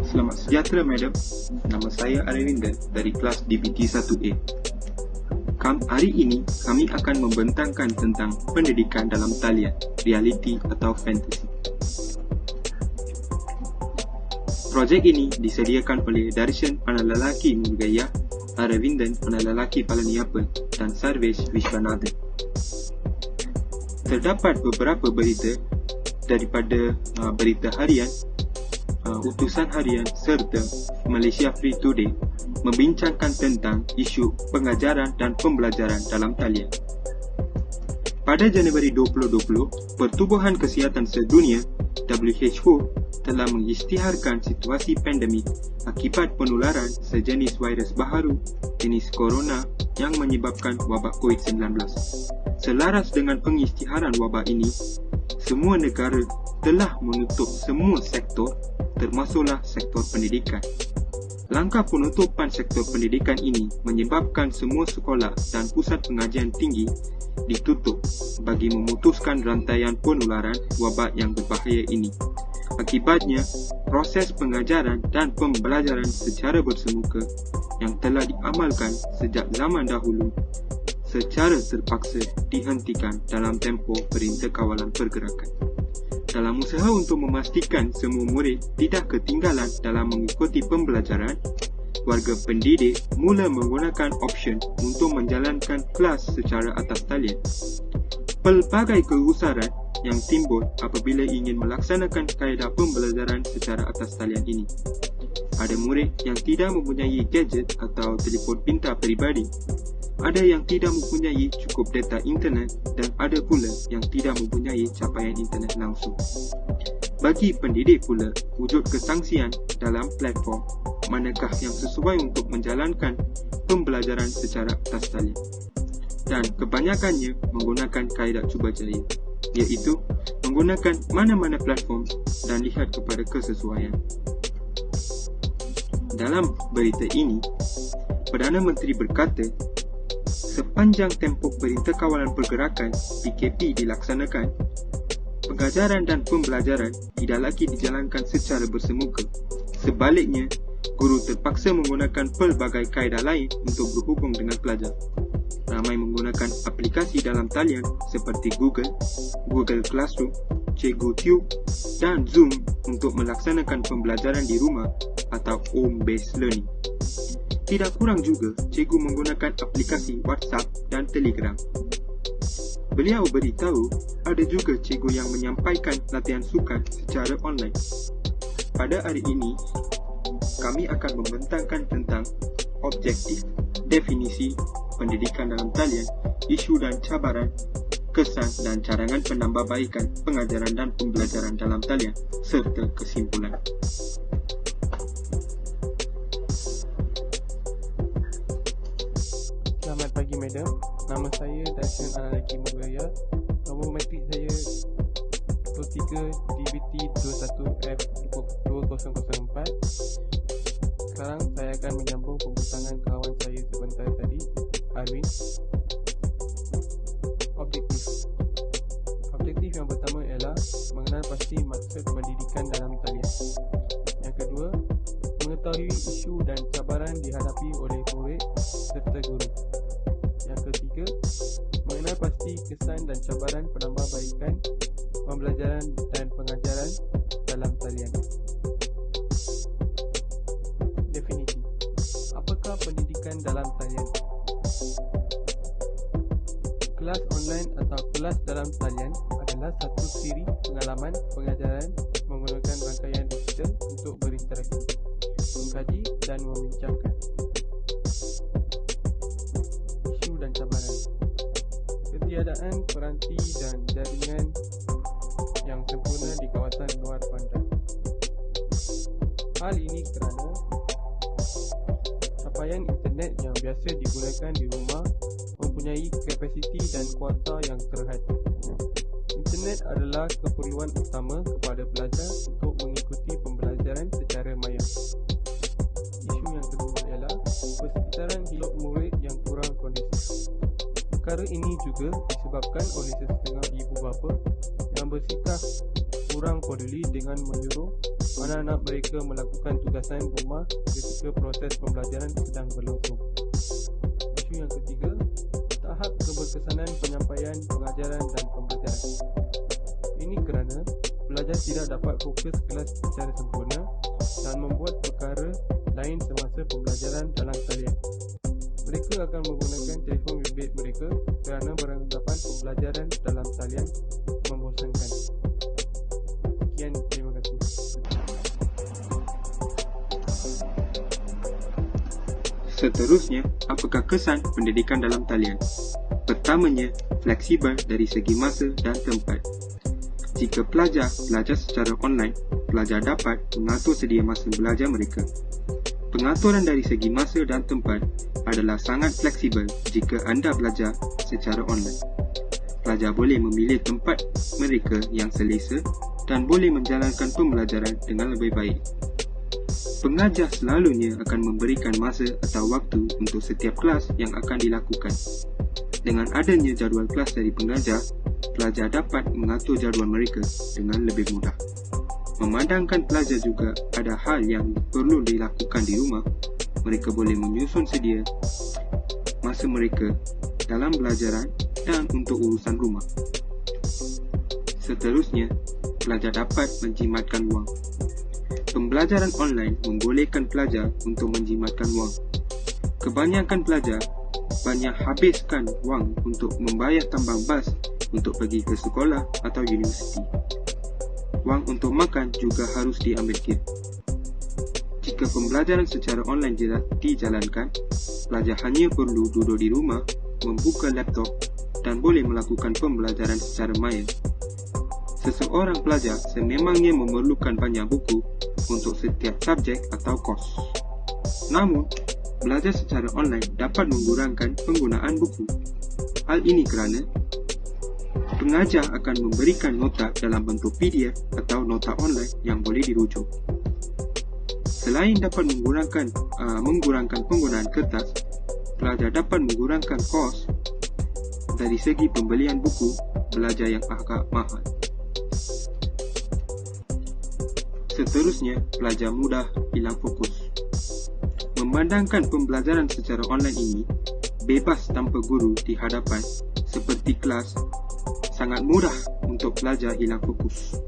Selamat sejahtera, Madam. Nama saya Aravinda dari kelas DBT 1A. Hari ini, kami akan membentangkan tentang pendidikan dalam talian, realiti atau fantasi. Projek ini disediakan oleh Darshan Panalalaki Murugaya, Aravindan Panalalaki Palaniappan dan Sarvesh Vishwanathan. Terdapat beberapa berita daripada berita harian, utusan harian serta Malaysia Free Today membincangkan tentang isu pengajaran dan pembelajaran dalam talian. Pada Januari 2020, Pertubuhan Kesihatan Sedunia WHO telah mengisytiharkan situasi pandemik akibat penularan sejenis virus baharu jenis corona yang menyebabkan wabak COVID-19. Selaras dengan pengisytiharan wabak ini, semua negara telah menutup semua sektor termasuklah sektor pendidikan. Langkah penutupan sektor pendidikan ini menyebabkan semua sekolah dan pusat pengajian tinggi ditutup bagi memutuskan rantaian penularan wabak yang berbahaya ini. Akibatnya, proses pengajaran dan pembelajaran secara bersemuka yang telah diamalkan sejak zaman dahulu secara terpaksa dihentikan dalam tempoh Perintah Kawalan Pergerakan. Dalam usaha untuk memastikan semua murid tidak ketinggalan dalam mengikuti pembelajaran, warga pendidik mula menggunakan option untuk menjalankan kelas secara atas talian. Pelbagai kegusaran yang timbul apabila ingin melaksanakan kaedah pembelajaran secara atas talian ini. Ada murid yang tidak mempunyai gadget atau telefon pintar peribadi. Ada yang tidak mempunyai cukup data internet dan ada pula yang tidak mempunyai capaian internet langsung. Bagi pendidik pula, wujud kesangsian dalam platform manakah yang sesuai untuk menjalankan pembelajaran secara atas talian. Dan kebanyakannya menggunakan kaedah cuba jaya, iaitu menggunakan mana-mana platform dan lihat kepada kesesuaian. Dalam berita ini, Perdana Menteri berkata, sepanjang tempoh Perintah Kawalan Pergerakan PKP dilaksanakan, pengajaran dan pembelajaran tidak lagi dijalankan secara bersemuka. Sebaliknya, guru terpaksa menggunakan pelbagai kaedah lain untuk berhubung dengan pelajar. Ramai menggunakan aplikasi dalam talian seperti Google Classroom, Cikgu Tube dan Zoom untuk melaksanakan pembelajaran di rumah atau home-based learning. Tidak kurang juga, cikgu menggunakan aplikasi WhatsApp dan Telegram. Beliau beritahu, ada juga cikgu yang menyampaikan latihan sukan secara online. Pada hari ini, kami akan membentangkan tentang objektif, definisi, pendidikan dalam talian, isu dan cabaran, kesan dan carangan penambahbaikan pengajaran dan pembelajaran dalam talian, serta kesimpulan. Selamat pagi, Madam. Nama saya Darshan Panalalaki Murugaya. Nombor matrik saya 23 DBT 21F 2004. Sekarang saya akan menyambung pembentangan kawan saya sebentar tadi, Arwin. Objektif yang pertama ialah mengenal pasti maksud pendidikan dalam talian. Yang kedua, mengetahui isu dan cabaran dihadapi oleh murid serta guru. Yang ketiga, mengenal pasti kesan dan cabaran penambahbaikan pembelajaran dan pengajaran dalam talian. Definisi. Apakah pendidikan dalam talian? Kelas online atau kelas dalam talian adalah satu siri pengalaman pengajaran menggunakan rangkaian digital untuk berinteraksi, mengkaji dan membincangkan. Isu dan cabaran. Ketiadaan peranti dan jaringan yang sempurna di kawasan luar bandar. Hal ini kerana capaian internet yang biasa digunakan di rumah mempunyai kapasiti dan kuota yang terhad. Internet adalah keperluan utama kepada pelajar untuk mengikuti pembelajaran secara maya. Isu yang kedua ialah persekitaran hidup murid yang kurang kondusif. Perkara ini juga disebabkan oleh setengah ibu bapa yang bersikap kurang peduli dengan menyuruh anak-anak mereka melakukan tugasan rumah ketika proses pembelajaran sedang berlangsung. Isu yang ketiga, tahap keberkesanan penyampaian pengajaran dan pembelajaran. Ini kerana pelajar tidak dapat fokus kelas secara sempurna dan membuat perkara lain semasa pembelajaran dalam talian. Mereka akan menggunakan telefon bimbit mereka kerana beranggapan pembelajaran dalam talian membosankan. Sekian, terima kasih. Seterusnya, apakah kesan pendidikan dalam talian? Pertamanya, fleksibel dari segi masa dan tempat. Jika pelajar belajar secara online, pelajar dapat mengatur sedia masa belajar mereka. Pengaturan dari segi masa dan tempat adalah sangat fleksibel jika anda belajar secara online. Pelajar boleh memilih tempat mereka yang selesa dan boleh menjalankan pembelajaran dengan lebih baik. Pengajar selalunya akan memberikan masa atau waktu untuk setiap kelas yang akan dilakukan. Dengan adanya jadual kelas dari pengajar, pelajar dapat mengatur jadual mereka dengan lebih mudah. Memandangkan pelajar juga ada hal yang perlu dilakukan di rumah, mereka boleh menyusun sedia masa mereka dalam belajaran dan untuk urusan rumah. Seterusnya, pelajar dapat menjimatkan wang. Pembelajaran online membolehkan pelajar untuk menjimatkan wang. Kebanyakan pelajar banyak habiskan wang untuk membayar tambang bas untuk pergi ke sekolah atau universiti. Wang untuk makan juga harus diambil kira. Jika pembelajaran secara online dijalankan, pelajar hanya perlu duduk di rumah, membuka laptop dan boleh melakukan pembelajaran secara maya. Seseorang pelajar sememangnya memerlukan banyak buku untuk setiap subjek atau kos. Namun, belajar secara online dapat mengurangkan penggunaan buku. Hal ini kerana pengajar akan memberikan nota dalam bentuk PDF atau nota online yang boleh dirujuk. Selain dapat mengurangkan penggunaan kertas, pelajar dapat mengurangkan kos dari segi pembelian buku belajar yang agak mahal. Seterusnya, pelajar mudah hilang fokus. Memandangkan pembelajaran secara online ini bebas tanpa guru di hadapan seperti kelas, sangat mudah untuk pelajar hilang fokus.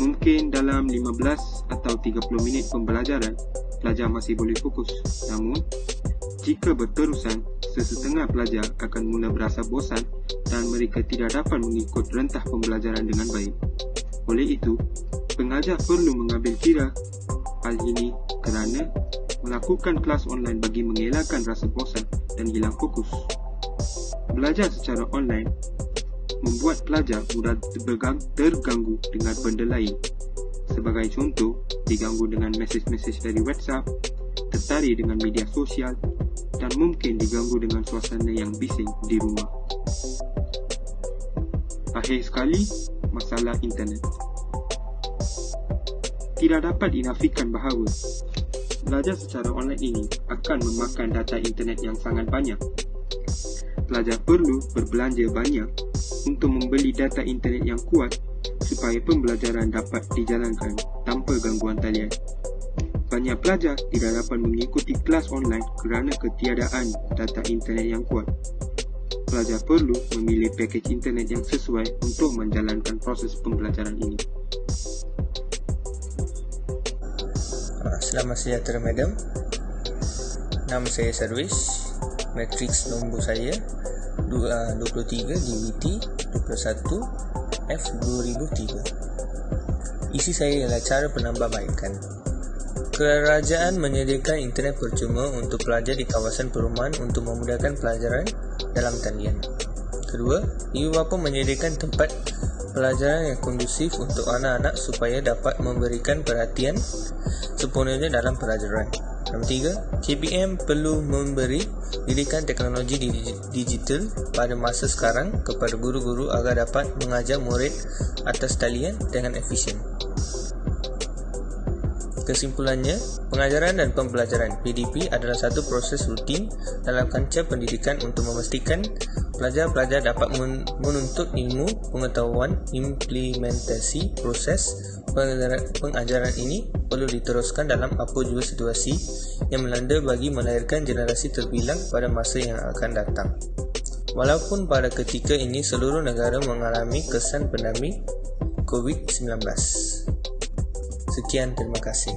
Mungkin dalam 15 atau 30 minit pembelajaran, pelajar masih boleh fokus. Namun, jika berterusan, sesetengah pelajar akan mula berasa bosan dan mereka tidak dapat mengikut rentah pembelajaran dengan baik. Oleh itu, pengajar perlu mengambil kira hal ini kerana melakukan kelas online bagi mengelakkan rasa bosan dan hilang fokus. Belajar secara online membuat pelajar mudah terganggu dengan benda lain. Sebagai contoh, diganggu dengan mesej-mesej dari WhatsApp, tertarik dengan media sosial dan mungkin diganggu dengan suasana yang bising di rumah. Akhir sekali, masalah internet. Tidak dapat dinafikan bahawa belajar secara online ini akan memakan data internet yang sangat banyak. Pelajar perlu berbelanja banyak untuk membeli data internet yang kuat supaya pembelajaran dapat dijalankan tanpa gangguan talian. Banyak pelajar tidak dapat mengikuti kelas online kerana ketiadaan data internet yang kuat. Pelajar perlu memilih pakej internet yang sesuai untuk menjalankan proses pembelajaran ini. Selamat sejahtera, madam. Nama saya Sarwis. Matriks nombor saya 23 DVT 21 F 2003. Isi saya ialah cara penambahbaikan. Kerajaan menyediakan internet percuma untuk pelajar di kawasan perumahan untuk memudahkan pelajaran dalam talian. Kedua, ibu bapa menyediakan tempat pelajaran yang kondusif untuk anak-anak supaya dapat memberikan perhatian sepenuhnya dalam pelajaran. Nombor tiga, KBM perlu memberi didikan teknologi digital pada masa sekarang kepada guru-guru agar dapat mengajar murid atas talian dengan efisien. Kesimpulannya, pengajaran dan pembelajaran PDP adalah satu proses rutin dalam kancah pendidikan untuk memastikan pelajar-pelajar dapat menuntut ilmu pengetahuan. Implementasi proses pengajaran ini perlu diteruskan dalam apa jua situasi yang melanda bagi melahirkan generasi terbilang pada masa yang akan datang. Walaupun pada ketika ini seluruh negara mengalami kesan pandemik COVID-19. Sekian, terima kasih.